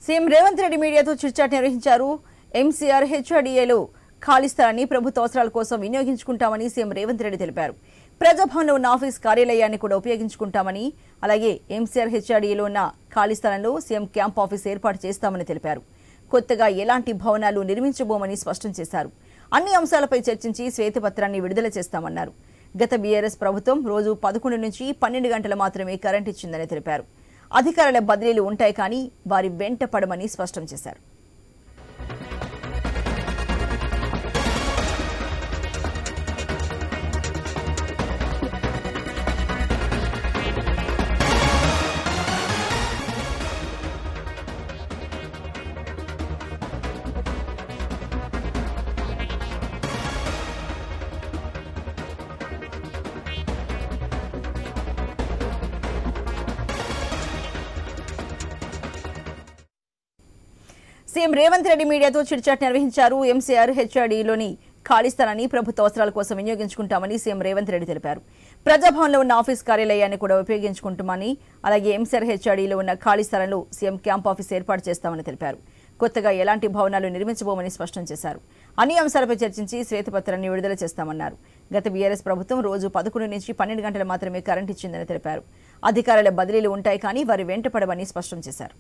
CM Revanth Reddy మీడియాతో chit-chat నిర్వహించారు. MCR హెచ్ఆర్డీఏలో ఖాళీ స్థలాన్ని ప్రభుత్వ అవసరాల కోసం వినియోగించుకుంటామని సీఎం రేవంత్ రెడ్డి తెలిపారు. ప్రజాభవన్లో ఉన్న ఆఫీస్ కార్యాలయాన్ని కూడా ఉపయోగించుకుంటామని, అలాగే ఎంసీఆర్ హెచ్ఆర్డీఏలో ఉన్న ఖాళీ స్థలంలో సీఎం క్యాంప్ ఆఫీస్ ఏర్పాటు చేస్తామని తెలిపారు. కొత్తగా ఎలాంటి భవనాలు నిర్మించబోమని స్పష్టం చేశారు. అన్ని అంశాలపై చర్చించి శ్వేతపత్రాన్ని విడుదల చేస్తామన్నారు. గత బీఆర్ఎస్ ప్రభుత్వం రోజు 11 నుంచి 12 గంటలు మాత్రమే కరెంట్ ఇచ్చిందని తెలిపారు. అధికారుల బదిలీలు ఉంటాయి కానీ వారి వెంట పడమని స్పష్టం చేశారు. సీఎం రేవంత్ రెడ్డి మీడియాతో చిట్చాట్ నిర్వహించారు. ఎంసీఆర్ హెచ్ఆర్డీలోని ఖాళీ స్థలాన్ని ప్రభుత్వ అవసరాల కోసం వినియోగించుకుంటామని సీఎం రేవంత్ రెడ్డి తెలిపారు. ప్రజాభవన్లో ఉన్న ఆఫీస్ కార్యాలయాన్ని కూడా ఉపయోగించుకుంటామని, అలాగే ఎంసీఆర్ హెచ్ఆర్డీలో ఉన్న ఖాళీ స్థలంలో సీఎం క్యాంప్ ఆఫీస్ ఏర్పాటు చేస్తామని తెలిపారు. కొత్తగా ఎలాంటి భవనాలు నిర్మించబోమని స్పష్టం చేశారు. అన్ని అంశాలపై చర్చించి శ్వేతపత్రాన్ని విడుదల చేస్తామన్నారు. గత బీఆర్ఎస్ ప్రభుత్వం రోజు 11 నుంచి 12 గంటలు మాత్రమే కరెంట్ ఇచ్చిందని తెలిపారు. అధికారుల బదిలీలు ఉంటాయి కానీ వారి వెంట పడమని స్పష్టం చేశారు.